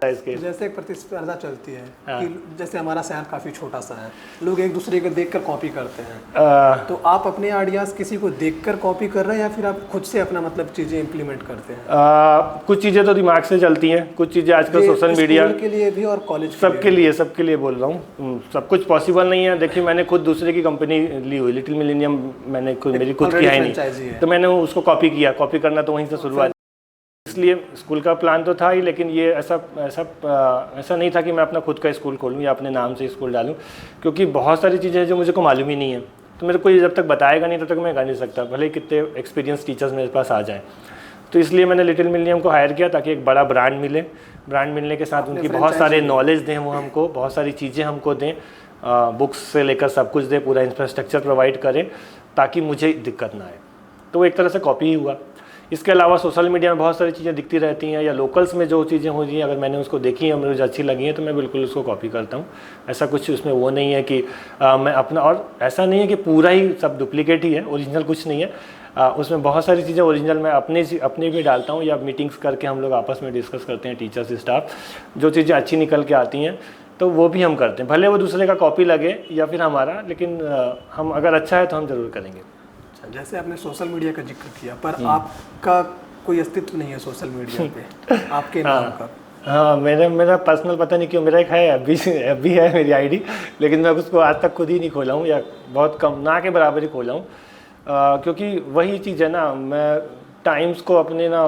इसके। जैसे एक प्रतिस्पर्धा चलती है हाँ। कि जैसे हमारा शहर काफ़ी छोटा सा है, लोग एक दूसरे को देखकर कॉपी करते हैं, तो आप अपने आइडियाज़ किसी को देखकर कॉपी कर रहे हैं या फिर आप खुद से अपना मतलब चीज़ें इम्प्लीमेंट करते हैं? कुछ चीज़ें तो दिमाग से चलती हैं, कुछ चीज़ें आजकल सोशल मीडिया के लिए भी और कॉलेज सबके लिए बोल रहा हूँ। सब कुछ पॉसिबल नहीं है। देखिए मैंने खुद दूसरे की कंपनी ली हुई, लिटिल मिलेनियम, मैंने खुद मेरी खुद की है नहीं, तो मैंने उसको कॉपी किया। कॉपी करना तो वहीं से शुरुआत, इसलिए स्कूल का प्लान तो था ही, लेकिन ये ऐसा नहीं था कि मैं अपना खुद का स्कूल खोलूँ या अपने नाम से स्कूल डालूँ, क्योंकि बहुत सारी चीज़ें हैं जो मुझे को मालूम ही नहीं है। तो मेरे को ये जब तक बताएगा नहीं तब तक मैं कर नहीं सकता, भले ही कितने एक्सपीरियंस टीचर्स मेरे पास आ जाएँ। तो इसलिए मैंने लिटिल मिलेनियम को हायर किया ताकि एक बड़ा ब्रांड मिले। ब्रांड मिलने के साथ उनकी बहुत सारे नॉलेज दें, वो हमको बहुत सारी चीज़ें हमको दें, बुक्स से लेकर सब कुछ दें, पूरा इंफ्रास्ट्रक्चर प्रोवाइड करें ताकि मुझे दिक्कत ना आए। तो वो एक तरह से कॉपी ही हुआ। इसके अलावा सोशल मीडिया में बहुत सारी चीज़ें दिखती रहती हैं, या लोकल्स में जो चीज़ें हो रही हैं, अगर मैंने उसको देखी है, मुझे अच्छी लगी है, तो मैं बिल्कुल उसको कॉपी करता हूँ। ऐसा कुछ उसमें वो नहीं है कि मैं अपना, और ऐसा नहीं है कि पूरा ही सब डुप्लीकेट ही है, ओरिजिनल कुछ नहीं है। उसमें बहुत सारी चीज़ें ओरिजिनल मैं अपने भी डालता हूँ, या मीटिंग्स करके हम लोग आपस में डिस्कस करते हैं, टीचर्स स्टाफ, जो चीज़ें अच्छी निकल के आती हैं तो वो भी हम करते हैं, भले वो दूसरे का कॉपी लगे या फिर हमारा, लेकिन हम अगर अच्छा है तो हम ज़रूर करेंगे। जैसे आपने सोशल मीडिया का जिक्र किया, पर आपका कोई अस्तित्व नहीं है सोशल मीडिया पे आपके नाम का। हाँ, मेरा पर्सनल पता नहीं क्यों, मेरा एक है, अभी है मेरी आईडी, लेकिन मैं उसको आज तक खुद ही नहीं खोला हूँ, या बहुत कम, ना के बराबर ही खोला हूँ। क्योंकि वही चीज़ है ना, मैं टाइम्स को अपने ना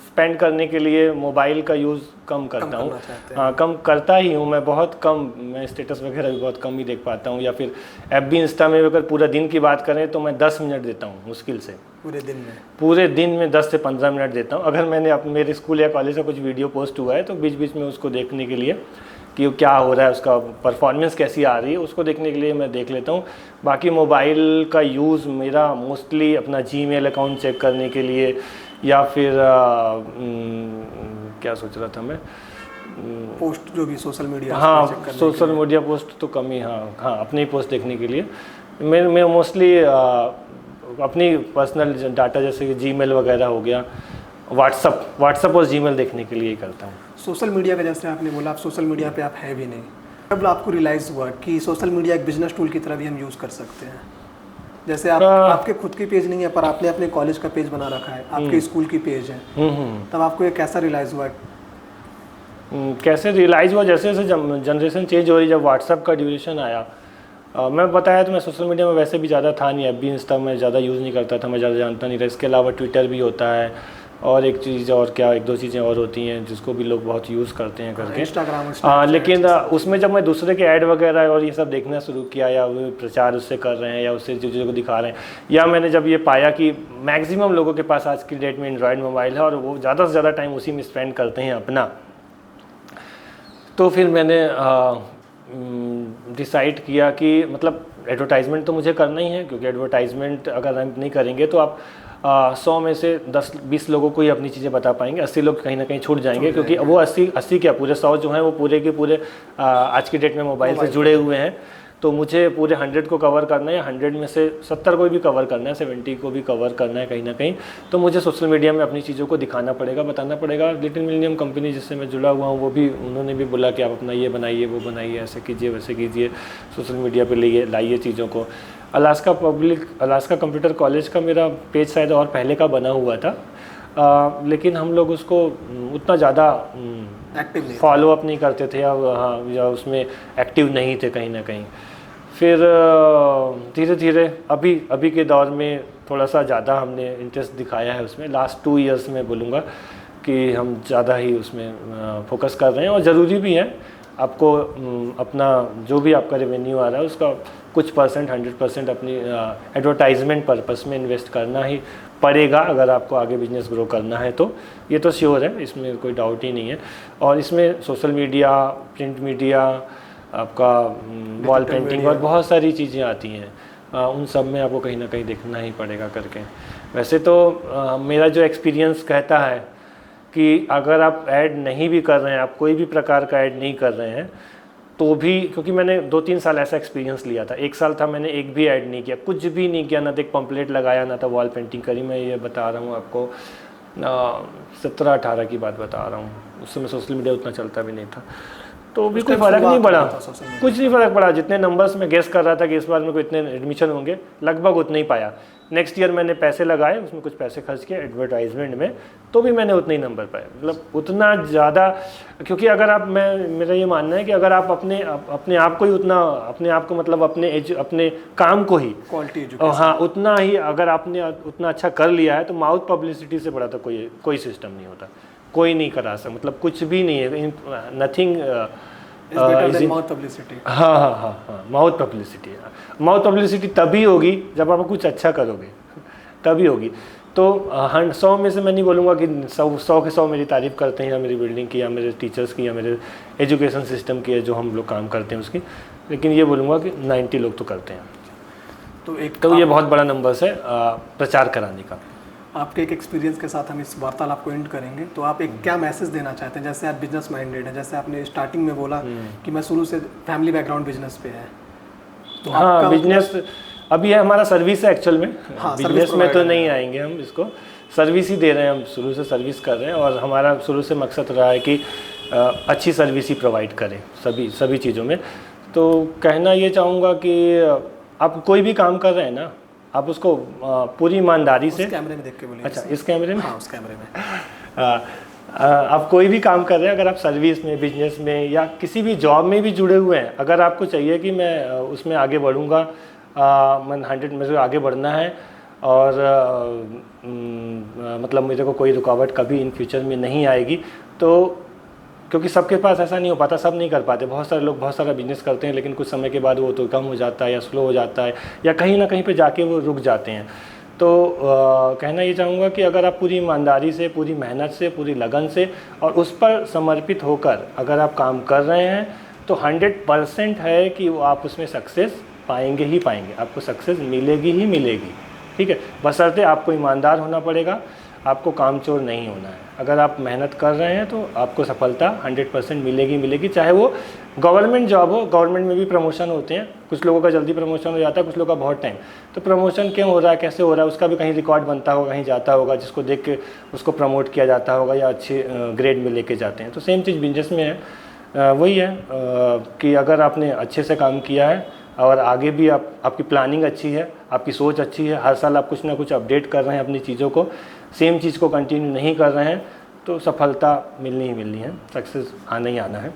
स्पेंड करने के लिए मोबाइल का यूज़ कम करता हूँ। हाँ, कम करता ही हूँ मैं, बहुत कम। मैं स्टेटस वगैरह भी बहुत कम ही देख पाता हूँ, या फिर FB इंस्टा में अगर पूरा दिन की बात करें तो मैं 10 मिनट देता हूँ मुश्किल से। पूरे दिन में 10 से 15 मिनट देता हूँ। अगर मैंने मेरे स्कूल या कॉलेज का कुछ वीडियो पोस्ट हुआ है तो बीच बीच में उसको देखने के लिए कि क्या हो रहा है, उसका परफॉर्मेंस कैसी आ रही है, उसको देखने के लिए मैं देख लेता हूँ। बाकी मोबाइल का यूज़ मेरा मोस्टली अपना जीमेल अकाउंट चेक करने के लिए, या फिर क्या सोच रहा था मैं, पोस्ट जो भी सोशल मीडिया, हाँ सोशल मीडिया पोस्ट तो कम ही, हाँ अपनी पोस्ट देखने के लिए मैं मोस्टली अपनी पर्सनल डाटा जैसे कि जीमेल वगैरह हो गया, व्हाट्सअप और जीमेल देखने के लिए ही करता हूँ। सोशल मीडिया का जैसे आपने बोला, आप सोशल मीडिया पे आप है भी नहीं, कब आपको रियलाइज़ हुआ कि सोशल मीडिया एक बिजनेस टूल की तरह भी हम यूज़ कर सकते हैं? जैसे आपके खुद की पेज नहीं है, पर आपने अपने कॉलेज का पेज बना रखा है, आपके स्कूल की पेज है, तब आपको ये कैसा रियलाइज़ हुआ? कैसे रियलाइज़ हुआ? जैसे जैसे जनरेशन चेंज हो रही, जब व्हाट्सअप का ड्यूरेशन आया, मैं बताया तो मैं सोशल मीडिया में वैसे भी ज़्यादा था नहीं, FB इंस्टा में ज़्यादा यूज़ नहीं करता था, मैं ज़्यादा जानता नहीं था। इसके अलावा ट्विटर भी होता है, और एक चीज़ और क्या, एक दो चीज़ें और होती हैं जिसको भी लोग बहुत यूज़ करते हैं करके, इंस्टाग्राम। लेकिन उसमें जब मैं दूसरे के ऐड वगैरह और ये सब देखना शुरू किया, या वो प्रचार उससे कर रहे हैं, या उससे चीज़ों को दिखा रहे हैं, या मैंने जब ये पाया कि मैक्सिमम लोगों के पास आज की डेट में एंड्रॉयड मोबाइल है और वो ज़्यादा से ज़्यादा टाइम उसी में स्पेंड करते हैं अपना, तो फिर मैंने डिसाइड किया कि मतलब एडवर्टाइजमेंट तो मुझे करना ही है, क्योंकि एडवर्टाइजमेंट अगर हम नहीं करेंगे तो आप 100 में से 10-20 लोगों को ही अपनी चीज़ें बता पाएंगे, 80 लोग कहीं ना कहीं छूट जाएंगे, क्योंकि वो 80 क्या पूरे 100 जो हैं वो पूरे के पूरे आज की डेट में मोबाइल से जुड़े हुए हैं। तो मुझे पूरे 100 को कवर करना है, या 100 में से 70 को भी कवर करना है, 70 को भी कवर करना है कहीं ना कहीं। तो मुझे सोशल मीडिया में अपनी चीज़ों को दिखाना पड़ेगा, बताना पड़ेगा। लिटिल मिलेनियम कंपनी जिससे मैं जुड़ा हुआ हूँ, वो भी, उन्होंने भी बोला कि आप अपना ये बनाइए, वो बनाइए, ऐसे कीजिए, वैसे कीजिए, सोशल मीडिया पे लाइए चीज़ों को। अलास्का कंप्यूटर कॉलेज का मेरा पेज शायद और पहले का बना हुआ था, लेकिन हम लोग उसको उतना ज़्यादा फॉलो अप नहीं करते थे, या उसमें एक्टिव नहीं थे कहीं ना कहीं। फिर धीरे धीरे अभी के दौर में थोड़ा सा ज़्यादा हमने इंटरेस्ट दिखाया है उसमें। लास्ट 2 ईयर्स में बोलूँगा कि हम ज़्यादा ही उसमें फोकस कर रहे हैं, और ज़रूरी भी है। आपको अपना जो भी आपका रेवेन्यू आ रहा है उसका कुछ परसेंट, 100% अपनी एडवर्टाइजमेंट पर्पस में इन्वेस्ट करना ही पड़ेगा, अगर आपको आगे बिजनेस ग्रो करना है तो। ये तो श्योर है, इसमें कोई डाउट ही नहीं है। और इसमें सोशल मीडिया, प्रिंट मीडिया, आपका वॉल पेंटिंग और बहुत सारी चीज़ें आती हैं, उन सब में आपको कहीं ना कहीं देखना ही पड़ेगा करके। वैसे तो मेरा जो एक्सपीरियंस कहता है कि अगर आप ऐड नहीं भी कर रहे हैं, आप कोई भी प्रकार का ऐड नहीं कर रहे हैं, तो भी, क्योंकि मैंने 2-3 साल ऐसा एक्सपीरियंस लिया था। 1 साल था मैंने एक भी ऐड नहीं किया, कुछ भी नहीं किया, ना तो एक पम्पलेट लगाया, ना तो वॉल पेंटिंग करी। मैं ये बता रहा हूँ आपको, 17-18 की बात बता रहा हूँ, उस समय सोशल मीडिया उतना चलता भी नहीं था, तो भी कोई फ़र्क नहीं पड़ा, कुछ नहीं फ़र्क पड़ा। जितने नंबर्स में गेस कर रहा था कि इस बार मेरे को इतने एडमिशन होंगे, लगभग उतने ही पाया। नेक्स्ट ईयर मैंने पैसे लगाए, उसमें कुछ पैसे खर्च किए एडवर्टाइजमेंट में, तो भी मैंने उतने ही नंबर पाए, मतलब उतना ज़्यादा। क्योंकि अगर आप, मेरा ये मानना है कि अगर आप अपने आप को ही उतना, अपने आप को मतलब अपने काम को ही क्वालिटी, हाँ उतना ही अगर आपने उतना अच्छा कर लिया है, तो माउथ पब्लिसिटी से बड़ा तो कोई सिस्टम नहीं होता, कोई नहीं करा सकता, मतलब कुछ भी नहीं है, नथिंग माउथ पब्लिसिटी। हाँ माउथ पब्लिसिटी। माउथ पब्लिसिटी तभी होगी जब आप कुछ अच्छा करोगे, तभी होगी। तो 100 में से मैं नहीं बोलूँगा कि 100 के 100 मेरी तारीफ़ करते हैं, या मेरी बिल्डिंग की, या मेरे टीचर्स की, या मेरे एजुकेशन सिस्टम की, जो हम लोग काम करते हैं उसकी, लेकिन ये बोलूँगा कि 90 लोग तो करते हैं। तो ये बहुत बड़ा नंबर है प्रचार कराने का। आपके एक एक्सपीरियंस के साथ हम इस वार्तालाप को एंड करेंगे, तो आप एक क्या मैसेज देना चाहते हैं? जैसे आप बिजनेस माइंडेड हैं, जैसे आपने स्टार्टिंग में बोला कि मैं शुरू से फैमिली बैकग्राउंड बिजनेस पे है, तो हाँ बिजनेस अभी है हमारा, सर्विस है एक्चुअल में। हाँ, बिजनेस में तो नहीं आएंगे हम, इसको सर्विस ही दे रहे हैं, हम शुरू से सर्विस कर रहे हैं, और हमारा शुरू से मकसद रहा है कि अच्छी सर्विस ही प्रोवाइड करें सभी चीज़ों में। तो कहना ये चाहूँगा कि आप कोई भी काम कर रहे हैं ना, आप उसको पूरी ईमानदारी से, कैमरे में देख के बोलिए। अच्छा, इस कैमरे में? हाँ, उस कैमरे में। आप कोई भी काम कर रहे हैं, अगर आप सर्विस में, बिजनेस में, या किसी भी जॉब में भी जुड़े हुए हैं, अगर आपको चाहिए कि मैं उसमें आगे बढ़ूँगा, मैं 100 में से आगे बढ़ना है, और मतलब मेरे को कोई रुकावट कभी इन फ्यूचर में नहीं आएगी, तो क्योंकि सबके पास ऐसा नहीं हो पाता, सब नहीं कर पाते। बहुत सारे लोग बहुत सारा बिजनेस करते हैं, लेकिन कुछ समय के बाद वो तो कम हो जाता है, या स्लो हो जाता है, या कहीं ना कहीं पे जाके वो रुक जाते हैं। तो कहना ये चाहूँगा कि अगर आप पूरी ईमानदारी से, पूरी मेहनत से, पूरी लगन से, और उस पर समर्पित होकर अगर आप काम कर रहे हैं, तो 100% है कि वो आप उसमें सक्सेस पाएंगे ही पाएंगे, आपको सक्सेस मिलेगी ही मिलेगी। ठीक है, बशर्ते आपको ईमानदार होना पड़ेगा, आपको कामचोर नहीं होना है। अगर आप मेहनत कर रहे हैं तो आपको सफलता 100% मिलेगी, चाहे वो गवर्नमेंट जॉब हो। गवर्नमेंट में भी प्रमोशन होते हैं, कुछ लोगों का जल्दी प्रमोशन हो जाता है, कुछ लोगों का बहुत टाइम। तो प्रमोशन क्यों हो रहा है, कैसे हो रहा है, उसका भी कहीं रिकॉर्ड बनता होगा, कहीं जाता होगा, जिसको देख के उसको प्रमोट किया जाता होगा, या अच्छे ग्रेड में लेके जाते हैं। तो सेम चीज़ बिजनेस में है, वही है कि अगर आपने अच्छे से काम किया है, और आगे भी आपकी प्लानिंग अच्छी है, आपकी सोच अच्छी है, हर साल आप कुछ ना कुछ अपडेट कर रहे हैं अपनी चीज़ों को, सेम चीज़ को कंटिन्यू नहीं कर रहे हैं, तो सफलता मिलनी ही मिलनी है, सक्सेस आना ही आना है।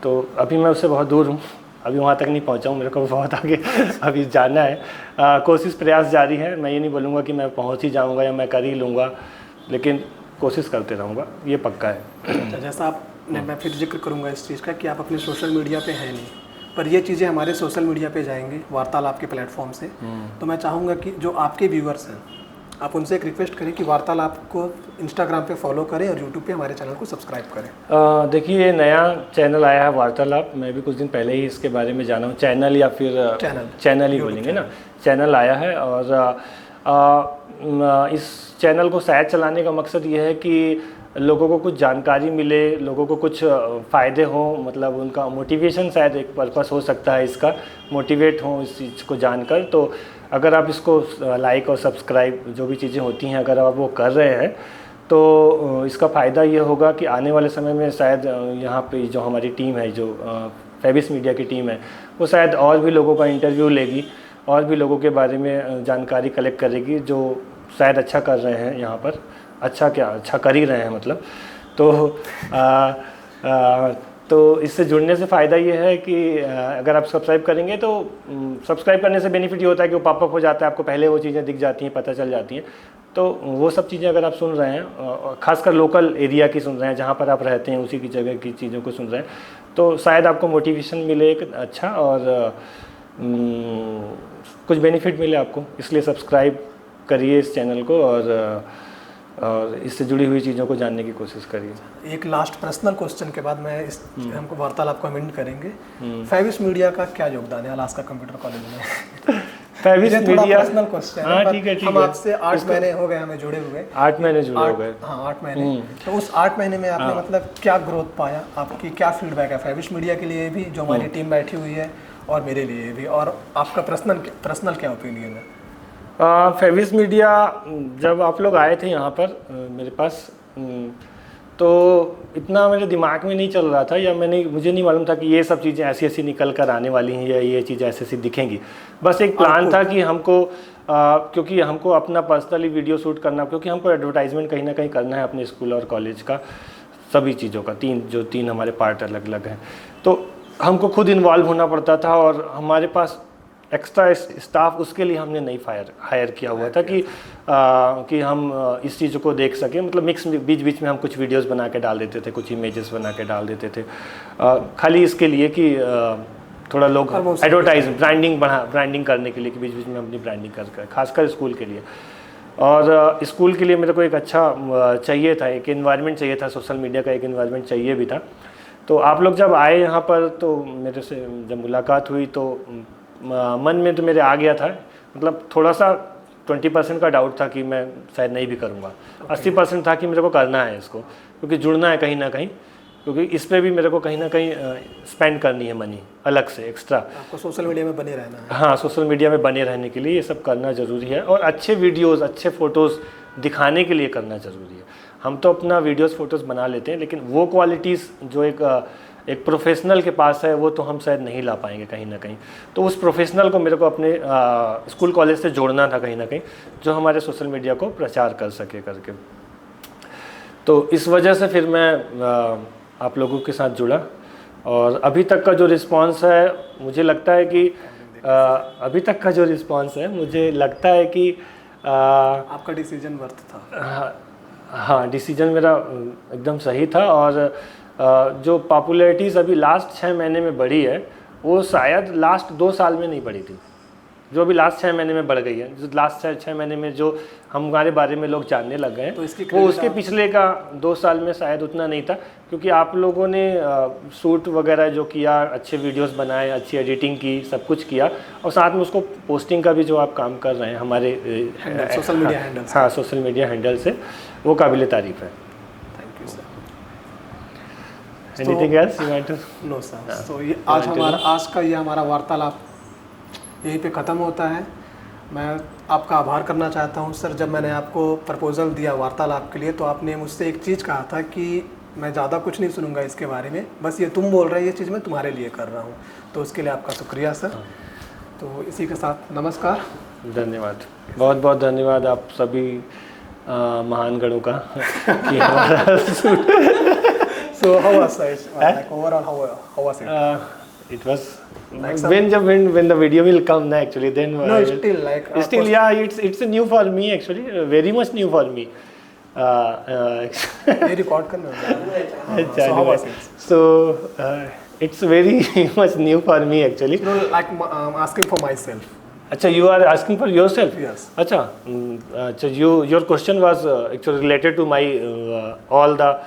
तो अभी मैं उससे बहुत दूर हूँ, अभी वहाँ तक नहीं पहुँचा हूँ, मेरे को बहुत आगे अभी जाना है। कोशिश प्रयास जारी है, मैं ये नहीं बोलूँगा कि मैं पहुँच ही जाऊँगा या मैं कर ही लूँगा, लेकिन कोशिश करते रहूँगा, ये पक्का है। जैसा आपने, मैं फिर जिक्र करूँगा इस चीज़ का कि आप अपने सोशल मीडिया पे हैं नहीं, पर ये चीज़ें हमारे सोशल मीडिया पे जाएंगे वार्तालाप के प्लेटफॉर्म से। तो मैं चाहूँगा कि जो आपके व्यूअर्स हैं, आप उनसे एक रिक्वेस्ट करें कि वार्तालाप को इंस्टाग्राम पे फॉलो करें और यूट्यूब पे हमारे चैनल को सब्सक्राइब करें। देखिए, ये नया चैनल आया है वार्तालाप, मैं भी कुछ दिन पहले ही इसके बारे में जाना हूँ। चैनल या फिर चैनल ही बोलेंगे ना, चैनल आया है। और इस चैनल को शायद चलाने का मकसद ये है कि लोगों को कुछ जानकारी मिले, लोगों को कुछ फ़ायदे हों, मतलब उनका मोटिवेशन, शायद एक पर्पस हो सकता है इसका, मोटिवेट हों इस चीज़ को जानकर। तो अगर आप इसको लाइक और सब्सक्राइब जो भी चीज़ें होती हैं, अगर आप वो कर रहे हैं, तो इसका फ़ायदा ये होगा कि आने वाले समय में शायद यहाँ पे जो हमारी टीम है, जो फेबिस मीडिया की टीम है, वो शायद और भी लोगों का इंटरव्यू लेगी, और भी लोगों के बारे में जानकारी कलेक्ट करेगी जो शायद अच्छा कर रहे हैं यहाँ पर, अच्छा कर ही रहे हैं मतलब। तो इससे जुड़ने से फ़ायदा ये है कि अगर आप सब्सक्राइब करेंगे, तो सब्सक्राइब करने से बेनिफिट ये होता है कि वो पॉपअप हो जाता है, आपको पहले वो चीज़ें दिख जाती हैं, पता चल जाती हैं। तो वो सब चीज़ें अगर आप सुन रहे हैं, खासकर लोकल एरिया की सुन रहे हैं, जहाँ पर आप रहते हैं उसी की जगह की चीज़ों को सुन रहे हैं, तो शायद आपको मोटिवेशन मिले एक अच्छा, और कुछ बेनिफिट मिले आपको। इसलिए सब्सक्राइब करिए इस चैनल को, और इससे जुड़ी हुई चीज़ों को जानने की कोशिश करिए। एक लास्ट पर्सनल क्वेश्चन के बाद मैं इस हमको वार्तालाप को एंड करेंगे। फेबिस मीडिया का क्या योगदान है अलास्का कंप्यूटर कॉलेज में? फेबिस मीडिया पर्सनल क्वेश्चन है। हाँ, ठीक है। हम आपसे 8 महीने हो गए हमें जुड़े हुए। 8 महीने जुड़े हो गए। हाँ, 8 महीने। तो उस 8 महीने में आपने मतलब क्या ग्रोथ पाया, आपकी क्या फीडबैक है फेबिस मीडिया के लिए भी, जो हमारी टीम बैठी हुई है, और मेरे लिए भी, और आपका पर्सनल क्या ओपिनियन है? फेविस मीडिया जब आप लोग आए थे यहाँ पर मेरे पास, तो इतना मेरे दिमाग में नहीं चल रहा था, या मुझे नहीं मालूम था कि ये सब चीज़ें ऐसी ऐसी निकल कर आने वाली हैं या ये चीज़ें ऐसी ऐसी दिखेंगी। बस एक प्लान था कि हमको क्योंकि हमको अपना पर्सनली वीडियो शूट करना, क्योंकि हमको एडवर्टाइजमेंट कहीं ना कहीं करना है अपने स्कूल और कॉलेज का, सभी चीज़ों का, तीन हमारे पार्ट अलग अलग हैं, तो हमको खुद इन्वॉल्व होना पड़ता था। और हमारे पास एक्स्ट्रा स्टाफ उसके लिए हमने नहीं हायर किया हुआ था कि हम इस चीज़ को देख सकें। मतलब मिक्स बीच बीच में हम कुछ वीडियोस बना के डाल देते थे, कुछ इमेजेस बना के डाल देते थे, खाली इसके लिए कि थोड़ा लोग ब्रांडिंग करने के लिए, कि बीच बीच में अपनी ब्रांडिंग कर खासकर स्कूल के लिए। और स्कूल के लिए मेरे को एक अच्छा चाहिए था, एक एनवायरनमेंट चाहिए था, सोशल मीडिया का एक एनवायरनमेंट चाहिए भी था। तो आप लोग जब आए यहाँ पर, तो मेरे से जब मुलाकात हुई तो मन में तो मेरे आ गया था, मतलब थोड़ा सा 20% का डाउट था कि मैं शायद नहीं भी करूँगा। 80% था कि मेरे को करना है इसको, क्योंकि जुड़ना है कहीं ना कहीं, क्योंकि इस पे भी मेरे को कहीं ना कहीं स्पेंड करनी है मनी अलग से एक्स्ट्रा। आपको सोशल मीडिया में बने रहना है। हाँ, सोशल मीडिया में बने रहने के लिए ये सब करना ज़रूरी है, और अच्छे वीडियोज़ अच्छे फ़ोटोज़ दिखाने के लिए करना ज़रूरी है। हम तो अपना वीडियोज़ फ़ोटोज़ बना लेते हैं, लेकिन वो क्वालिटीज़ जो एक प्रोफेशनल के पास है वो तो हम शायद नहीं ला पाएंगे कहीं ना कहीं। तो उस प्रोफेशनल को मेरे को अपने स्कूल कॉलेज से जोड़ना था कहीं ना कहीं, जो हमारे सोशल मीडिया को प्रचार कर सके करके। तो इस वजह से फिर मैं आप लोगों के साथ जुड़ा, और अभी तक का जो रिस्पांस है मुझे लगता है कि आपका डिसीजन वर्थ था। हाँ, डिसीजन मेरा एकदम सही था। और जो पॉपुलैरिटीज़ अभी लास्ट 6 महीने में बढ़ी है, वो शायद लास्ट 2 साल में नहीं बढ़ी थी, जो अभी लास्ट 6 महीने में बढ़ गई है। जो लास्ट 6 महीने में जो हमारे बारे में लोग जानने लग गए हैं, तो वो उसके पिछले का 2 साल में शायद उतना नहीं था, क्योंकि आप लोगों ने शूट वगैरह जो किया, अच्छे वीडियोस बनाए, अच्छी एडिटिंग की, सब कुछ किया, और साथ में उसको पोस्टिंग का भी जो आप काम कर रहे हैं हमारे सोशल मीडिया हैंडल, हाँ, सोशल मीडिया हैंडल से, वो काबिल तारीफ़ है। Thank you sir. Anything else you want to? No sir. तो ये आज का ये हमारा वार्तालाप यहीं पे ख़त्म होता है। मैं आपका आभार करना चाहता हूँ सर। जब मैंने आपको प्रपोज़ल दिया वार्तालाप के लिए, तो आपने मुझसे एक चीज़ कहा था कि मैं ज़्यादा कुछ नहीं सुनूंगा इसके बारे में, बस ये तुम बोल रहे हैं, ये चीज़ मैं तुम्हारे लिए कर रहा हूँ। तो उसके लिए आपका शुक्रिया सर। तो इसी के साथ नमस्कार, धन्यवाद, बहुत बहुत धन्यवाद आप सभी महान गणों का कि हमारा So how was it? Like overall, how was it? It was like when the video will come na, actually then no, still like still yeah, it's new for me actually, very much new for me. ये record करना है। So how was it? So it's very much new for me actually. No, like I'm asking for myself. अच्छा, you are asking for yourself? Yes. अच्छा, your question was actually related to my all the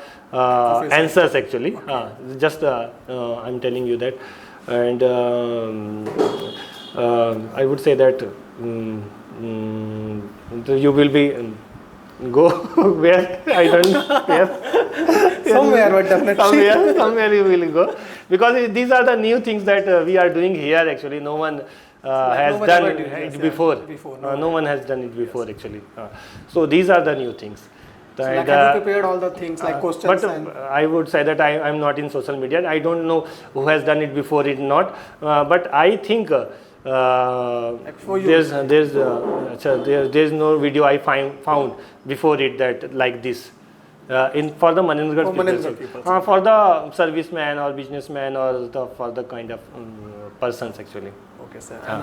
answers actually. Okay. Just I'm telling you that, and I would say that you will be go where I don't know where. Somewhere, but definitely somewhere you will go, because these are the new things that we are doing here actually. No one has done it before. No one has done it before actually. So these are the new things. So like have you prepared all the things like questions? But I would say that I'm not in social media. I don't know who has done it before it not. But I think like for you, there's no video I found before it that like this. For the Manindgarh people. For the serviceman or businessman or for the kind of persons actually. Okay sir.